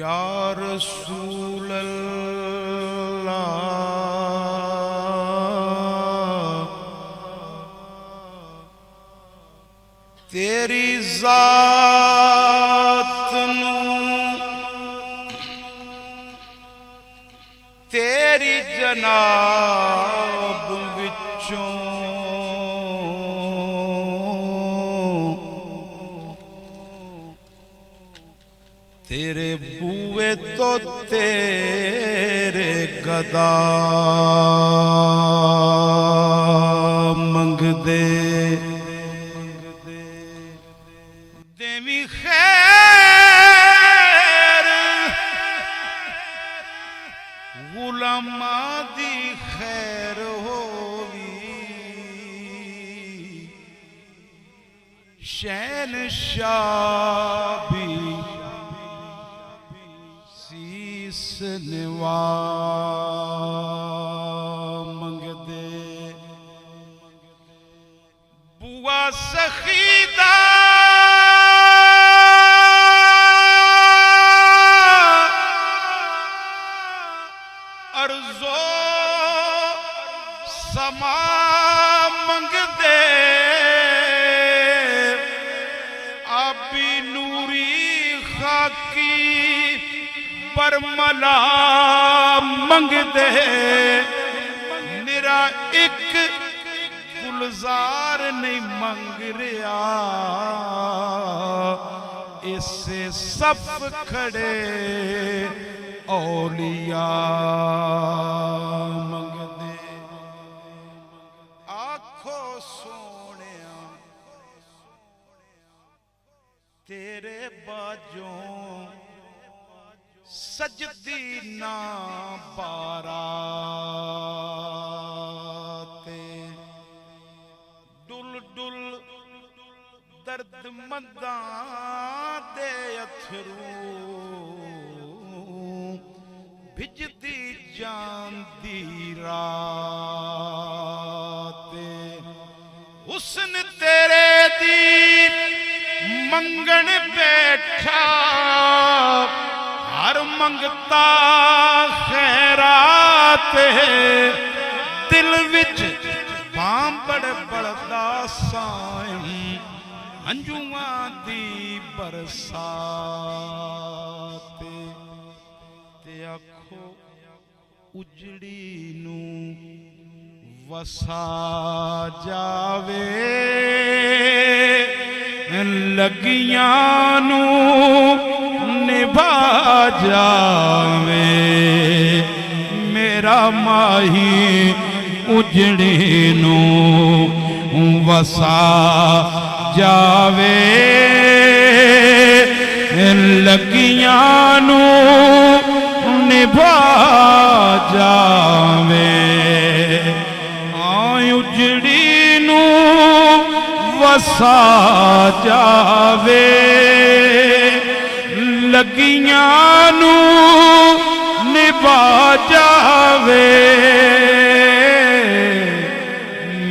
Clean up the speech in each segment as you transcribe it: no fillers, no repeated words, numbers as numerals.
या रसूल अल्लाह तेरी जात नूं तेरी जनाब विचों तेरे बूए तो तेरे गदा मंगदे देवी खैर गुलामा दी खैर होवी शहनशाह भी निवा मंगदे बुआ सखीदा अर्जो समा मंगदे आबी नूरी खाकी परमला मंगदे निरा एक गुलजार नहीं मंग रहा इससे सब खड़े औलिया मंगदे आखो सोने तेरे बाजों सजदी ना बाराते डुल डुल दर्द मंदा दे अथरू भिजदी जांदी राते हुस्न तेरे दी मंगन बैठा हर मंगता खैरात दिल विच बांबड़ बड़दा सायम अंजुआं दी बरसात ते आखो उजड़ी नूं वसा जावे लगियां नूं निभा जावे मेरा माही उजड़ी नूं वसा जावे लगियां नूं निभा जावे उजड़ी नूं वसा जावे लगियां नूं निभा जावे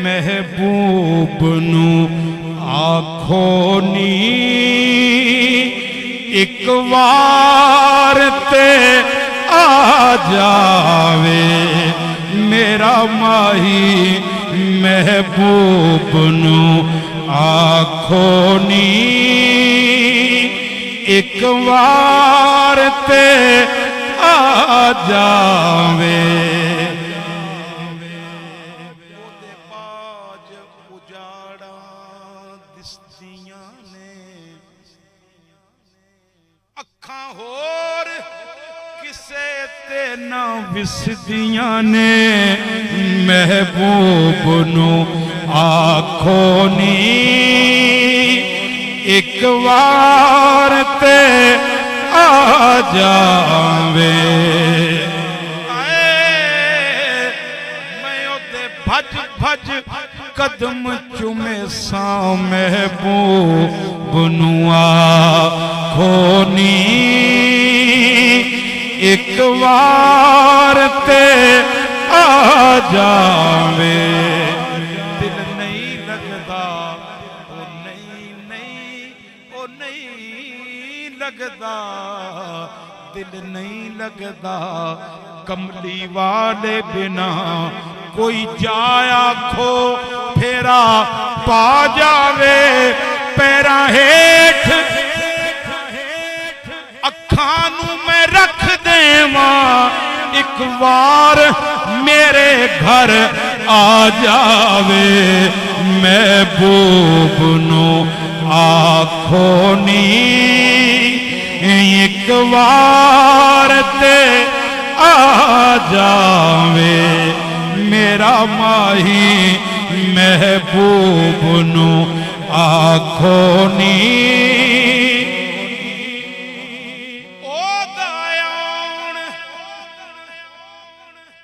महबूब नूं आखो नी एक वार ते आ जावे मेरा माही महबूब नूं आखो नी एक वार ते आ जावे ओदे बाज उजाड़ा दिसदियां ने अखां होर किसे ते ना विसदियां ने महबूब नूं आखो नी एक वार ते आ जावे मैं ओदे भज भज कदम चुमे सा महबूब नूं आखो नी एक वार ते आ जावे दिल नहीं लगदा नहीं लगदा दिल नहीं लगदा कमली वाले बिना। कोई जाया खो फेरा पा जावे पैरा हेठ अखां नू मैं रख देवां एक बार मेरे घर आ जावे। महबूब नो आखो नी एक बार ते आ जावे मेरा माही। महबूब नो आखो नी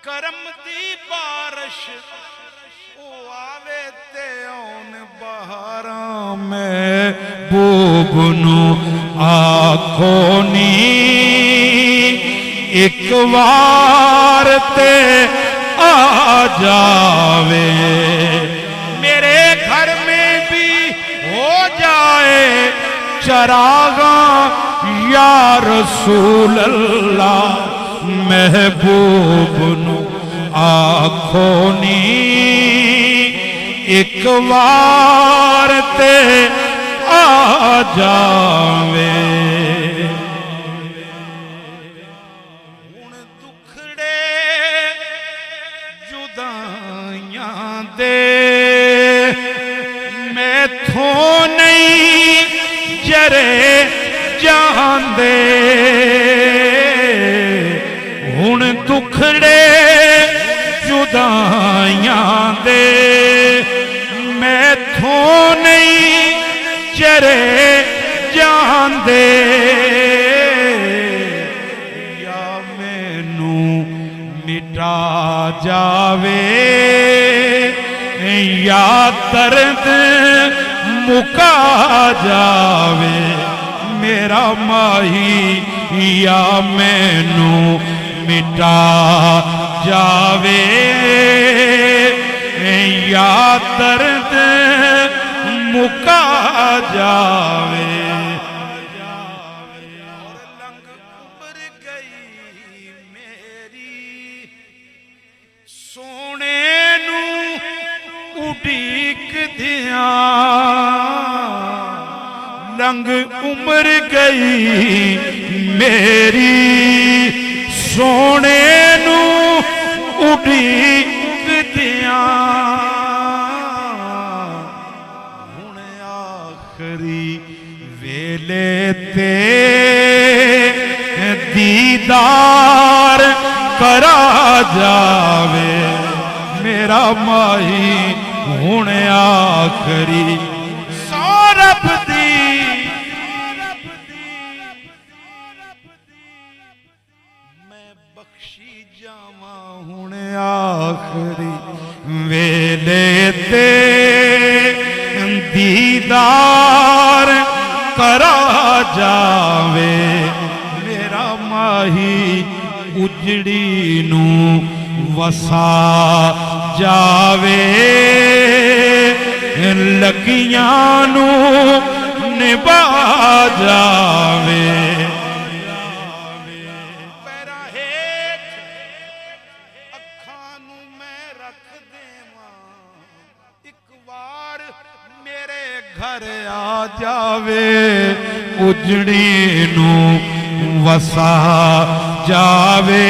करम दी बारिश ओ आवे ते औन बहारां। महबूब नु आखो नी एक बार ते आ जावे मेरे घर में भी हो जाए चरागा या रसूल अल्लाह। महबूब नु आखो नी एक बार ते आ जावे। हुण दुखड़े जुदाइयां दे मैथों नहीं जरे जांदे। हुण दुखड़े जुदाइयां दे मैथों नहीं चरे जांदे। या मैनू मिटा जावे या दर्द मुका जावे मेरा माही। या मैनू मिटा जावे या दर्द मुका जावे। और लंग उमर गई मेरी सोने नू उड़ीक दिया। लंग उमर गई मेरी सोने नू उड़ीक दिया। हुण आखरी वेले ते दीदार करा जावे मेरा माही। हुण आखरी सौरभ दी मैं बख्शी जावा। हुण आखरी वेले ते दीदार करा जावे मेरा माही। उजड़ी नू वसा जावे लगियां नू निभा जावे। पैरा हेठ अखां नू मैं रख देवां एक बार मेरे घर आ जावे। उजड़ी नू वसा जावे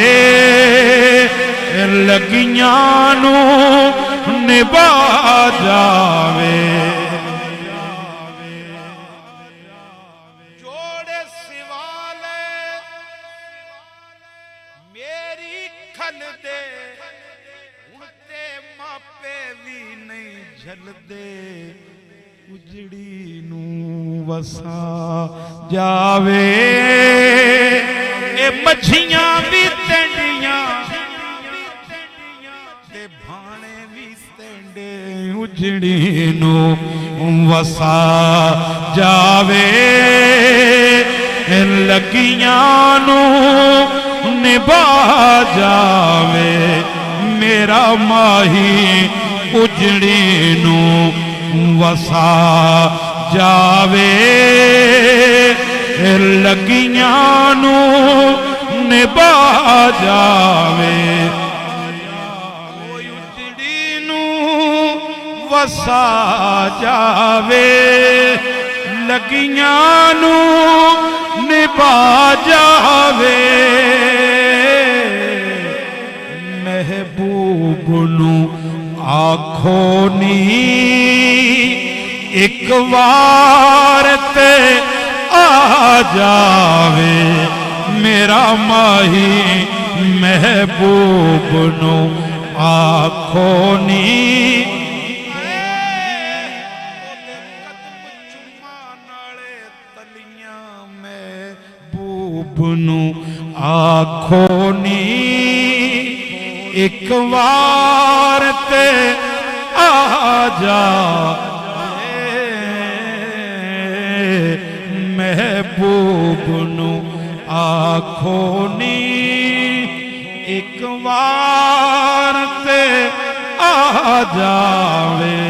लगियां नू निभा जावे। जोड़े सिवाले मेरी खल दे उड़ते मापे भी नहीं झलदे। उजड़ी नू वसा जावे ए मछियां भी तेंडियां ते भाने भी तेंडे। उजड़ी नू वसा जावे लगियां नू निभा जावे मेरा माही। उजड़ी नू वसा जावे लगियां नू निभा जावे कोई उजड़ी नू वसा जावे लगियां नू निभा जावे महबूब नू आखो नी एक बार ते आ जावे मेरा माही महबूब नू आखो नी महबूब नू आखो नी एक बार ते आ जा महबूब नू आखो नी एक बार ते आ जावे